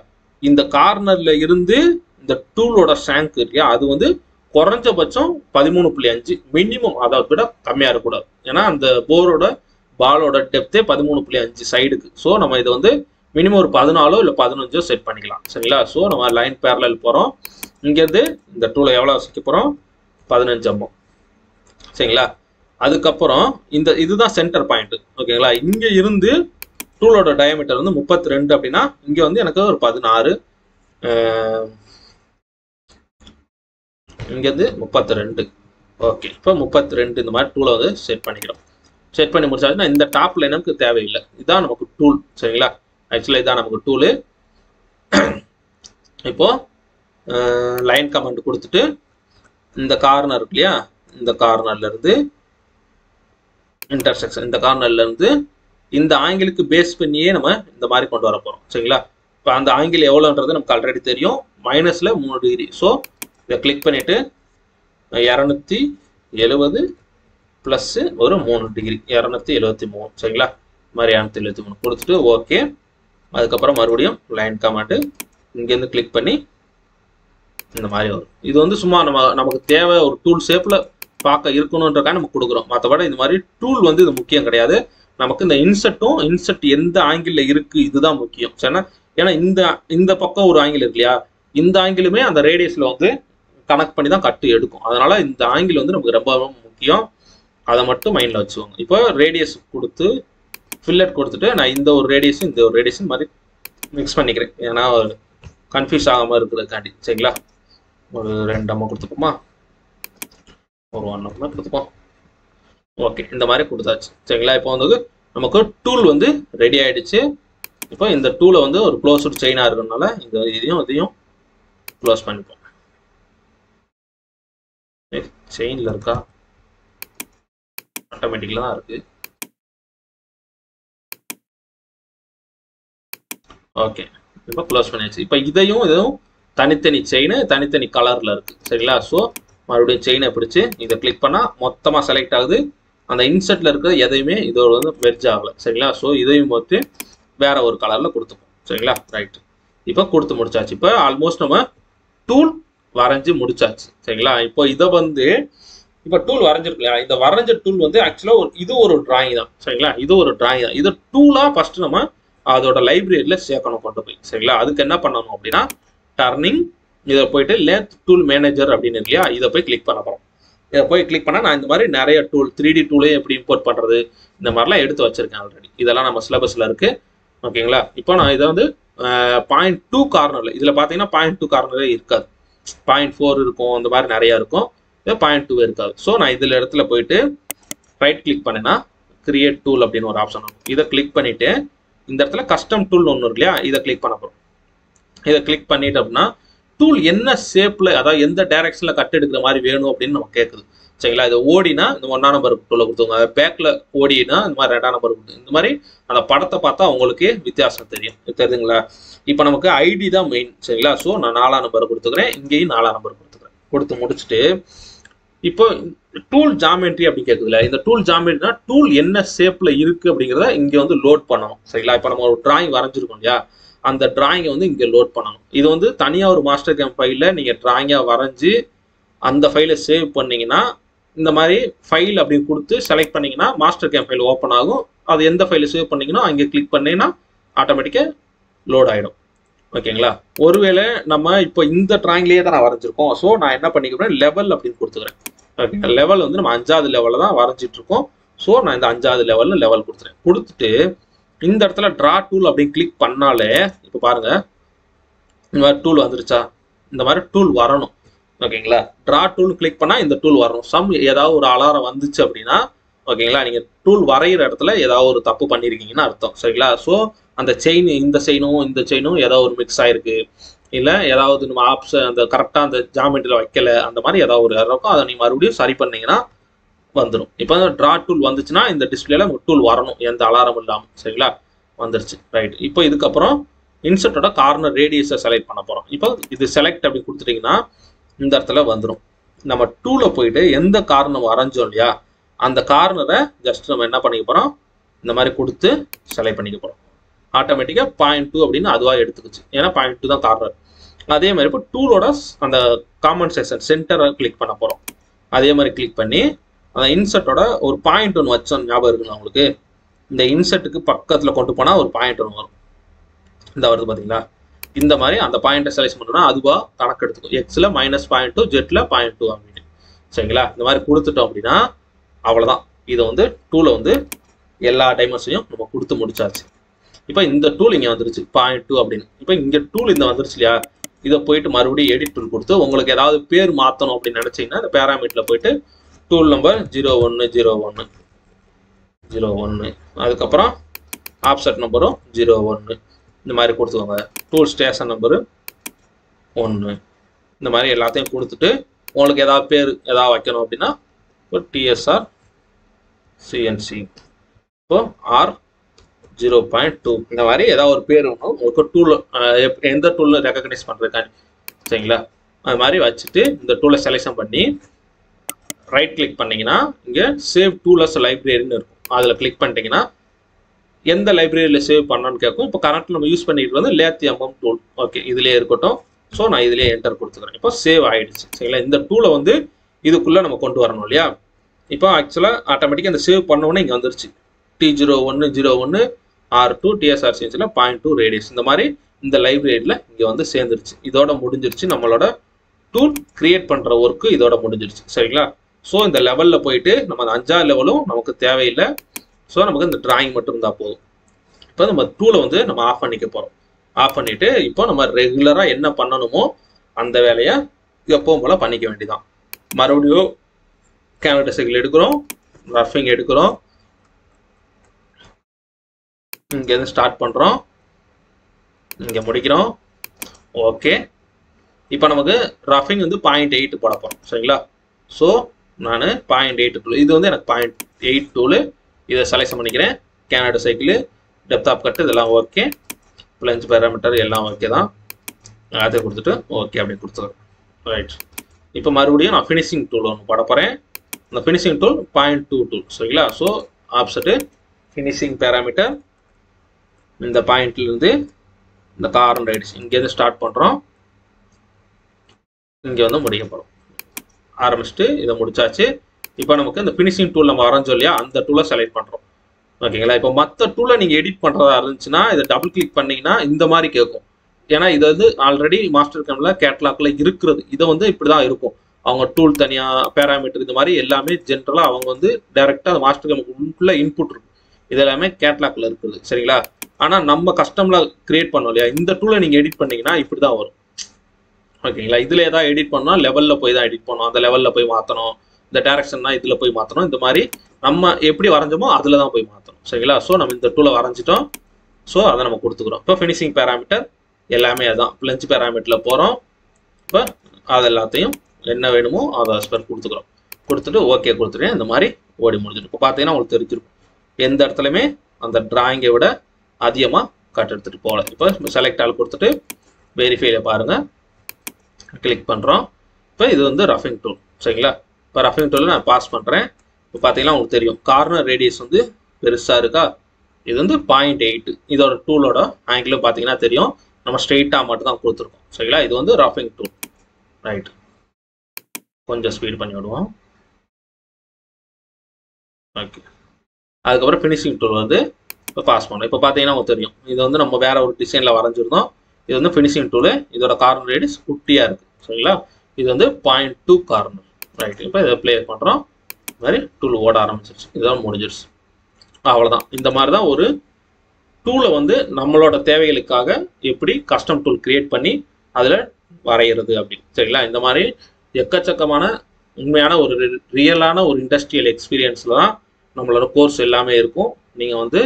இந்த கார்னரில் இருந்து இந்த டூலோட ஷாங்க் இல்லையா, அது வந்து குறைஞ்சபட்சம் 13.5, மினிமம் அதை விட கம்மியாக இருக்கக்கூடாது. ஏன்னா அந்த பாலோட டெப்த்தே 13.5 சைடுக்கு. ஸோ நம்ம இதை வந்து மினிமம் ஒரு 14 இல்லை 15 செட் பண்ணிக்கலாம். சரிங்களா? ஸோ நம்ம லைன் பேரலல் போகிறோம். இங்கேருந்து இந்த டூலை எவ்வளோ வசிக்க போகிறோம், 15 mm. சரிங்களா? அதுக்கப்புறம் இதுதான் சென்டர் பாயிண்ட். ஓகேங்களா? இங்கே இருந்து டூலோட டயமீட்டர் வந்து 32 அப்படின்னா இங்கே வந்து எனக்கு ஒரு 16, இங்கேருந்து 32. ஓகே, இப்போ 32 இந்த மாதிரி டூலை வந்து செட் பண்ணிக்கிறோம். செட் பண்ணி முடிச்சாச்சுன்னா இந்த டாப் லைன் நமக்கு தேவையில்லை. இதுதான் நமக்கு டூல். சரிங்களா? ஆக்சுவலாக இதுதான் நமக்கு டூலு. இப்போது லைன் கமெண்ட் கொடுத்துட்டு இந்த கார்னர் இருக்கு இல்லையா, இந்த கார்னர்லேருந்து இன்டர்செக்ஷன், இந்த கார்னர்லேருந்து இந்த ஆங்கிளுக்கு பேஸ் பண்ணியே நம்ம இந்த மாதிரி கொண்டு வர போகிறோம். சரிங்களா? இப்போ அந்த ஆங்கிள் எவ்வளோன்றது நமக்கு ஆல்ரெடி தெரியும், -3 டிகிரி. ஸோ இதை கிளிக் பண்ணிவிட்டு 270 ப்ளஸ் ஒரு 3 டிகிரி 273. சரிங்களா? இது மாதிரி 273 கொடுத்துட்டு ஓகே. அதுக்கப்புறம் மறுபடியும் லைன் கமாண்டு இங்கேருந்து கிளிக் பண்ணி இந்த மாதிரி வரும். இது வந்து சும்மா நமக்கு தேவை ஒரு டூல் ஷேப்பில் பார்க்க இருக்கணுன்றக்காக நம்ம கொடுக்குறோம். மற்றபடி இந்த மாதிரி டூல் வந்து இது முக்கியம் கிடையாது. நமக்கு இந்த இன்செர்ட் எந்த ஆங்கிளில் இருக்குது இதுதான் முக்கியம். சரிண்ணா? ஏன்னா இந்த பக்கம் ஒரு ஆங்கிள் இருக்கு இல்லையா, இந்த ஆங்கிளுமே அந்த ரேடியஸில் வந்து கனெக்ட் பண்ணி தான் கட்டு எடுக்கும். அதனால் இந்த ஆங்கிள் வந்து நமக்கு ரொம்ப முக்கியம். அதை மட்டும் மைண்டில் வச்சுக்கோங்க. இப்போ ரேடியஸ் கொடுத்து ஃபில்லட் கொடுத்துட்டு நான் இந்த ஒரு ரேடியஸும் மாதிரி மிக்ஸ் பண்ணிக்கிறேன். ஏன்னா கன்ஃபியூஸ் ஆகாமல் இருக்கிறதுக்காண்டி. சரிங்களா? ஒரு 2 அம்மா கொடுத்துப்போமா, ஒரு 1 அம்மா கொடுத்துப்போம். ஓகே, இந்த மாதிரி கொடுத்தாச்சு. சரிங்களா? இப்போ வந்து நமக்கு டூல் வந்து ரெடி ஆகிடுச்சு. இப்போ இந்த டூலை வந்து ஒரு க்ளோஸ்டு செயினாக இருக்கிறதுனால இதையும் க்ளோஸ் பண்ணிப்போம். செயினில் இருக்கா, ஆட்டோமேட்டிக்கில் தான் இருக்குது. ஓகே, இப்போ க்ளோஸ் பண்ணியாச்சு. இப்போ இதையும் தனித்தனி செயின் தனித்தனி கலரில் இருக்குது. சரிங்களா? ஸோ மறுபடியும் செயினை பிடிச்சி இதை கிளிக் பண்ணால் மொத்தமாக செலக்ட் ஆகுது. அந்த இன்செர்ட்டில் இருக்கிற எதையுமே இதோட வந்து மெர்ஜ் ஆகலை. சரிங்களா? ஸோ இதையும் பார்த்து வேற ஒரு கலரில் கொடுத்துப்போம். சரிங்களா? ரைட். இப்போ கொடுத்து முடிச்சாச்சு. இப்போ ஆல்மோஸ்ட் நம்ம டூல் வரைஞ்சி முடிச்சாச்சு. சரிங்களா? இப்போ இதை வந்து இப்போ டூல் வரைஞ்சிருக்கு இல்லையா, இந்த வரைஞ்ச டூல் வந்து ஆக்சுவலாக இது ஒரு டிராயிங் தான். சரிங்களா? இது ஒரு டிராயிங் தான். இது டூலாக ஃபர்ஸ்ட் நம்ம அதோட லைப்ரரியில் சேர்க்கணும் கொண்டு போய். சரிங்களா? அதுக்கு என்ன பண்ணணும் அப்படின்னா டர்னிங் இதை போயிட்டு லேத் டூல் மேனேஜர் அப்படின்னு இல்லையா, இதை போய் கிளிக் பண்ண போகிறோம். இதை போய் கிளிக் பண்ணால் நான் இந்த மாதிரி நிறைய டூல் 3D டூலே எப்படி இம்போர்ட் பண்ணுறது இந்த மாதிரிலாம் எடுத்து வச்சிருக்கேன் ஆல்ரெடி. இதெல்லாம் நம்ம சிலபஸில் இருக்குது. ஓகேங்களா? இப்போ நான் இதை வந்து 0.2 கார்னரில் இதில் பார்த்தீங்கன்னா 0.2 கார்னரே இருக்காது. 0.4 இருக்கும், அந்த மாதிரி நிறையா இருக்கும். இது 0.2 இருக்காது. ஸோ நான் இதில் இடத்துல போயிட்டு ரைட் கிளிக் பண்ணேன்னா கிரியேட் டூல் அப்படின்னு ஒரு ஆப்ஷன் இருக்கும். இதை கிளிக் பண்ணிவிட்டு இந்த இடத்துல கஸ்டம் டூல் ஒன்று இருக்கு இல்லையா, இதை கிளிக் பண்ண போகிறோம். இதை கிளிக் பண்ணிட்டு அப்படின்னா டூல் என்ன ஷேப்பில், அதாவது எந்த டைரக்ஷனில் கட் எடுக்கிற மாதிரி வேணும் அப்படின்னு நம்ம கேட்குது. சரிங்களா? இது ஓடினா இந்த 1ஆம் நம்பர் டூலை கொடுத்துங்க, பேக்கில் ஓடினா இந்த மாதிரி 2ஆம் நம்பர் கொடுத்து, இந்த மாதிரி அந்த படத்தை பார்த்தா அவங்களுக்கு வித்தியாசம் தெரியுதுங்களா? இப்போ நமக்கு ஐடி தான் மெயின். சரிங்களா? ஸோ நான் 4ஆம் நம்பர் கொடுத்துக்கிறேன், இங்கேயும் 4ஆம் நம்பர் கொடுத்துக்கிறேன். கொடுத்து முடிச்சுட்டு இப்போ டூல் ஜாமெட்ரி அப்படி கேட்குதுல்ல, இந்த டூல் ஜாமெட்ரினா டூல் என்ன ஷேப்பில் இருக்குது அப்படிங்கிறத இங்கே வந்து லோட் பண்ணணும். சரிங்களா? இப்போ நம்ம ஒரு டிராயிங் வரைஞ்சிருக்கோம் இல்லையா, அந்த டிராயிங்கை வந்து இங்கே லோட் பண்ணணும். இது வந்து தனியாக ஒரு மாஸ்டர் கேம் ஃபைலில் நீங்கள் டிராயிங்காக வரைஞ்சி அந்த ஃபைலை சேவ் பண்ணிங்கன்னா இந்த மாதிரி ஃபைல் அப்படின்னு கொடுத்து செலக்ட் பண்ணிங்கன்னா மாஸ்டர் கேம் ஃபைல் ஓப்பன் ஆகும். அது எந்த ஃபைலை சேவ் பண்ணிங்கன்னா அங்கே கிளிக் பண்ணிங்கன்னா ஆட்டோமேட்டிக்காக லோட் ஆகிடும். ஓகேங்களா? ஒருவேளை நம்ம இப்போ இந்த டிராயிங்லேயே தான் நான் வரைஞ்சிருக்கோம். ஸோ நான் என்ன பண்ணிக்கிறேன், லெவல் அப்படின்னு கொடுத்துக்கிறேன். ஓகே, லெவல் வந்து நம்ம 5வது லெவலில் தான் வரைஞ்சிட்டு இருக்கோம். ஸோ நான் இந்த 5வது லெவலில் லெவல் கொடுத்துறேன். கொடுத்துட்டு இந்த இடத்துல ட்ரா டூல் அப்படின்னு கிளிக் பண்ணாலே இப்போ பாருங்க இந்த மாதிரி டூல் வந்துருச்சா, இந்த மாதிரி டூல் வரணும். ஓகேங்களா? ட்ரா டூல் கிளிக் பண்ணால் இந்த டூல் வரணும். ஏதாவது ஒரு அலாரம் வந்துச்சு அப்படின்னா ஓகேங்களா, நீங்கள் டூல் வரைகிற இடத்துல ஏதாவது ஒரு தப்பு பண்ணியிருக்கீங்கன்னு அர்த்தம். சரிங்களா? ஸோ அந்த செயின் இந்த செயினும் ஏதாவது ஒரு மிக்ஸ் ஆகிருக்கு, இல்லை ஏதாவது நம்ம ஆப்ஷன் அந்த கரெக்டாக அந்த ஜாமெட்ரியில் வைக்கல, அந்த மாதிரி ஏதாவது ஒரு இருக்கும். அதை நீங்கள் மறுபடியும் சரி பண்ணீங்கன்னா வந்துடும். இப்போ ட்ரா டூல் வந்துச்சுன்னா இந்த டிஸ்பிளேல டூல் வரணும், எந்த அலாரம் இல்லாமல். சரிங்களா? வந்துருச்சு. ரைட். இப்போ இதுக்கப்புறம் இன்சர்ட்டோட கார்னர் ரேடியஸை செலக்ட் பண்ண போகிறோம். இப்போ இது செலக்ட் அப்படி கொடுத்துட்டிங்கன்னா இந்த இடத்துல வந்துடும். நம்ம டூலை போயிட்டு எந்த கார்னர் வரைஞ்சோம் இல்லையா, அந்த கார்னரை ஜஸ்ட் நம்ம என்ன பண்ணிக்க போகிறோம், இந்த மாதிரி கொடுத்து செலக்ட் பண்ணிக்க போகிறோம். ஆட்டோமேட்டிக்காக 0.2 அப்படின்னு அதுவாக எடுத்துக்கிச்சு. ஏன்னா 0.2 தான் கார்னர். அதே மாதிரி இப்போ டூலோட அந்த காமன் சென்டரை கிளிக் பண்ண போகிறோம். அதே மாதிரி கிளிக் பண்ணி அந்த இன்சர்ட்டோட ஒரு பாயிண்ட் ஒன்று வச்சோம், ஞாபகம் இருக்குங்களா உங்களுக்கு? இந்த இன்சர்ட்டுக்கு பக்கத்தில் கொண்டு போனால் ஒரு பாயிண்ட் ஒன்று வரும். இந்த வருது பார்த்தீங்களா? இந்த மாதிரி அந்த பாயிண்ட்டை செலக்ட் பண்ணோம்னா அதுவாக கணக்கு எடுத்துக்கும். எக்ஸில் -0.2, ஜெட்டில் 0.2 அப்படின்னு. சரிங்களா? இந்த மாதிரி கொடுத்துட்டோம் அப்படின்னா அவ்வளோதான். இதை வந்து டூலை வந்து எல்லா டைமென்ஷனையும் நம்ம கொடுத்து முடிச்சாச்சு. இப்போ இந்த டூல் இங்கே வந்துருச்சு 0.2 அப்படின்னு. இப்போ இங்கே டூல் இந்த வந்துருச்சு இல்லையா, இதை போயிட்டு மறுபடியும் எடிட் டூல் கொடுத்து உங்களுக்கு ஏதாவது பேர் மாற்றணும் அப்படின்னு நினச்சிங்கன்னா இந்த பேராமீட்டரில் போயிட்டு டூல் நம்பர் 0101 அதுக்கப்புறம் ஆப்செட் நம்பரும் 01 இந்த மாதிரி கொடுத்துக்கோங்க. டூல் ஸ்டேஷன் நம்பரு 1 இந்த மாதிரி எல்லாத்தையும் கொடுத்துட்டு உங்களுக்கு ஏதாவது பேர் ஏதாவது வைக்கணும் அப்படின்னா இப்போ TSR CNC இப்போ R0.2 இந்த மாதிரி ஏதாவது ஒரு பேர் ஒன்று உங்களுக்கு டூல் எந்த டூலில் ரெக்கக்னைஸ் பண்ணுறதுக்காண்டி. சரிங்களா? அது மாதிரி வச்சுட்டு இந்த டூலை செலெக்ஷன் பண்ணி ரைட் கிளிக் பண்ணிங்கன்னா இங்கே சேவ் டூலஸ் லைப்ரரின்னு இருக்கும். அதில் கிளிக் பண்ணிட்டீங்கன்னா எந்த லைப்ரரியில் சேவ் பண்ணணும்னு கேட்கும். இப்போ கரண்ட்டில் நம்ம யூஸ் பண்ணிட்டு வந்து லேத் எம்எம் டூல். ஓகே, இதுலேயே இருக்கட்டும். ஸோ நான் இதுலேயே என்டர் கொடுத்துக்கிறேன். இப்போ சேவ் ஆகிடுச்சு. சரிங்களா? இந்த டூலை வந்து இதுக்குள்ளே நம்ம கொண்டு வரணும் இல்லையா? இப்போ ஆக்சுவலாக ஆட்டோமேட்டிக்காக இந்த சேவ் பண்ணோன்னே இங்கே வந்துருச்சு. T0101 R2 TSR CNC 0.2 radius. இந்த மாதிரி இந்த லைப்ரரியில் இங்கே வந்து சேர்ந்துருச்சு. இதோட முடிஞ்சிருச்சு. நம்மளோட டூல் கிரியேட் பண்ணுற ஒர்க்கு இதோட முடிஞ்சிருச்சு. சரிங்களா? ஸோ இந்த லெவலில் போயிட்டு நம்ம அந்த 5வது லெவலும் நமக்கு தேவையில்லை. ஸோ நமக்கு இந்த டிராயிங் மட்டும் இருந்தால் போதும். இப்போ நம்ம டூலை வந்து நம்ம ஆஃப் பண்ணிக்க போகிறோம். ஆஃப் பண்ணிவிட்டு இப்போ நம்ம ரெகுலராக என்ன பண்ணணுமோ அந்த வேலையை எப்பவும் போல் பண்ணிக்க வேண்டியதான். மறுபடியும் கேமரா சைக்கிள் எடுக்கிறோம், ரஃபிங் எடுக்கிறோம், இங்கேருந்து ஸ்டார்ட் பண்ணுறோம், இங்கே முடிக்கிறோம். ஓகே, இப்போ நமக்கு ரஃபிங் வந்து 0.8 போட போகிறோம். சரிங்களா? ஸோ நான் 0.8 டூல், இது வந்து எனக்கு 0.8 டூலு, இதை செலக்ஷன் பண்ணிக்கிறேன். Canned cycle, depth of cut இதெல்லாம் ஓகே, பிளஞ்ச் பேராமீட்டர் எல்லாம் ஓகே தான். அதை கொடுத்துட்டு ஓகே அப்படி கொடுத்துருவேன். ரைட். இப்போ மறுபடியும் நான் ஃபினிஷிங் டூல் ஒன்று போட போகிறேன். இந்த ஃபினிஷிங் டூல் 0.2 டூல் சரிங்களா. ஸோ ஆப்செட்டு ஃபினிஷிங் பேராமீட்டர் இந்த பாயிண்ட்லேருந்து இந்த கார்னர் ரேடியஸ் இங்கேருந்து ஸ்டார்ட் பண்ணுறோம், இங்கே வந்து முடிக்க போகிறோம். ஆரம்பிச்சுட்டு இதை முடிச்சாச்சு. இப்போ நமக்கு இந்த ஃபினிஷிங் டூல் நம்ம வரைஞ்சோம் இல்லையா, அந்த டூலை செலக்ட் பண்ணுறோம். ஓகேங்களா. இப்போ மற்ற டூலை நீங்கள் எடிட் பண்ணுறதா இருந்துச்சுன்னா இதை டபுள் கிளிக் பண்ணிங்கன்னா இந்த மாதிரி கேட்கும். ஏன்னா இது வந்து ஆல்ரெடி மாஸ்டர் கேம்ல கேட்லாக்ல இருக்கிறது. இதை வந்து இப்படி தான் இருக்கும். அவங்க டூல் தனியாக பேராமீட்டர் இந்த மாதிரி எல்லாமே ஜென்ரலாக அவங்க வந்து டைரெக்டாக அந்த மாஸ்டர் கேமுக்குள்ள இன்புட் இருக்கும். இது எல்லாமே கேட்லாக்ல இருக்குது சரிங்களா. ஆனால் நம்ம கஸ்டம்ல கிரியேட் பண்ணோம் இல்லையா, இந்த டூலை நீங்கள் எடிட் பண்ணீங்கன்னா இப்படி தான் வரும். ஓகேங்களா. இதில் ஏதாவது எடிட் பண்ணால் லெவலில் போய் தான் எடிட் பண்ணணும், அந்த லெவலில் போய் மாற்றணும். இந்த டேரக்ஷன்னா இதில் போய் மாற்றணும். இந்த மாதிரி நம்ம எப்படி வரைஞ்சோமோ அதில் தான் போய் மாற்றணும் சரிங்களா. ஸோ நம்ம இந்த டூலை வரைஞ்சிட்டோம். ஸோ அதை நம்ம கொடுத்துக்கிறோம். இப்போ ஃபினிஷிங் பேராமீட்டர் எல்லாமே அதான் பிளஞ்ச் பேராமீட்டரில் போகிறோம். இப்போ அது எல்லாத்தையும் என்ன வேணுமோ அதை ஸ்பெர் கொடுத்துக்கிறோம். கொடுத்துட்டு ஓகே கொடுத்துட்டு இந்த மாதிரி ஓடி முடிஞ்சிடும். இப்போ பார்த்தீங்கன்னா உங்களுக்கு தெரிஞ்சிருக்கும் எந்த இடத்துலையுமே அந்த டிராயிங்கை விட அதிகமாக கட் எடுத்துகிட்டு போகல. இப்போ செலக்ட் ஆல் கொடுத்துட்டு வெரிஃபைல பாருங்கள், கிளிக் பண்ணுறோம். இப்போ இது வந்து ரஃபிங் டூல் சரிங்களா. இப்போ ரஃபிங் டூலில் நான் பாஸ் பண்ணுறேன். இப்போ பார்த்தீங்கன்னா உங்களுக்கு தெரியும் கார்னர் ரேடியஸ் வந்து பெருசாக இருக்கா. இது வந்து 0.8. இதோட டூலோட ஆங்கிளும் பார்த்தீங்கன்னா தெரியும். நம்ம ஸ்ட்ரெயிட்டாக மட்டும் தான் கொடுத்துருக்கோம் சரிங்களா. இது வந்து ரஃபிங் டூல் ரைட். கொஞ்சம் ஸ்பீட் பண்ணி விடுவோம். ஓகே. அதுக்கப்புறம் ஃபினிஷிங் டூல் வந்து இப்போ பாஸ் பண்ணோம். இப்போ பார்த்தீங்கன்னா உங்களுக்கு தெரியும் இது வந்து நம்ம வேற ஒரு டிசைனில் வரைஞ்சிருந்தோம். இது வந்து ஃபினிஷிங் டூலு. இதோட கார்னர் ரேடியஸ் குட்டியாக இருக்குது சரிங்களா. இது வந்து 0.2 கார்னர் ரைட். இப்போ இதை ப்ளே பண்ணுறோம். இந்த மாதிரி டூல் ஓட ஆரம்பிச்சிருச்சு. இதெல்லாம் முடிஞ்சிருச்சு. அவ்வளோதான். இந்த மாதிரி தான் ஒரு டூலை வந்து நம்மளோட தேவைகளுக்காக எப்படி கஸ்டம் டூல் கிரியேட் பண்ணி அதில் வரைகிறது அப்படின்னு சரிங்களா. இந்த மாதிரி எக்கச்சக்கமான உண்மையான ஒரு ரியலான ஒரு இண்டஸ்ட்ரியல் எக்ஸ்பீரியன்ஸில் தான் நம்மளோட கோர்ஸ் எல்லாமே இருக்கும். நீங்கள் வந்து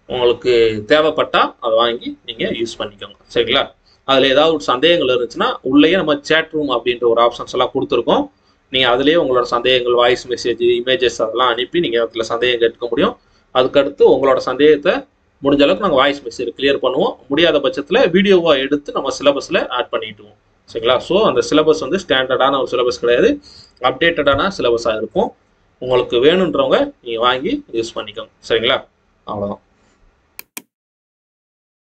உங்களுக்கு தேவைப்பட்டால் அதை வாங்கி நீங்கள் யூஸ் பண்ணிக்கோங்க சரிங்களா. அதில் ஏதாவது ஒரு சந்தேகங்கள் இருந்துச்சுன்னா உள்ளேயே நம்ம சேட் ரூம் அப்படின்ற ஒரு ஆப்ஷன்ஸ் எல்லாம் கொடுத்துருக்கோம். நீங்கள் அதிலேயே உங்களோட சந்தேகங்கள் வாய்ஸ் மெசேஜ் இமேஜஸ் அதெல்லாம் அனுப்பி நீங்கள் அதில் சந்தேகம் கேட்க முடியும். அதுக்கடுத்து உங்களோட சந்தேகத்தை முடிஞ்ச அளவுக்கு நாங்கள் வாய்ஸ் மெசேஜ் கிளியர் பண்ணுவோம். முடியாத பட்சத்தில் வீடியோவாக எடுத்து நம்ம சிலபஸில் ஆட் பண்ணிட்டுவோம் சரிங்களா. ஸோ அந்த சிலபஸ் வந்து ஸ்டாண்டர்டான ஒரு சிலபஸ் கிடையாது, அப்டேட்டடான சிலபஸாக இருக்கும். உங்களுக்கு வேணுன்றவங்க நீங்கள் வாங்கி யூஸ் பண்ணிக்கோங்க சரிங்களா. அவ்வளோதான்.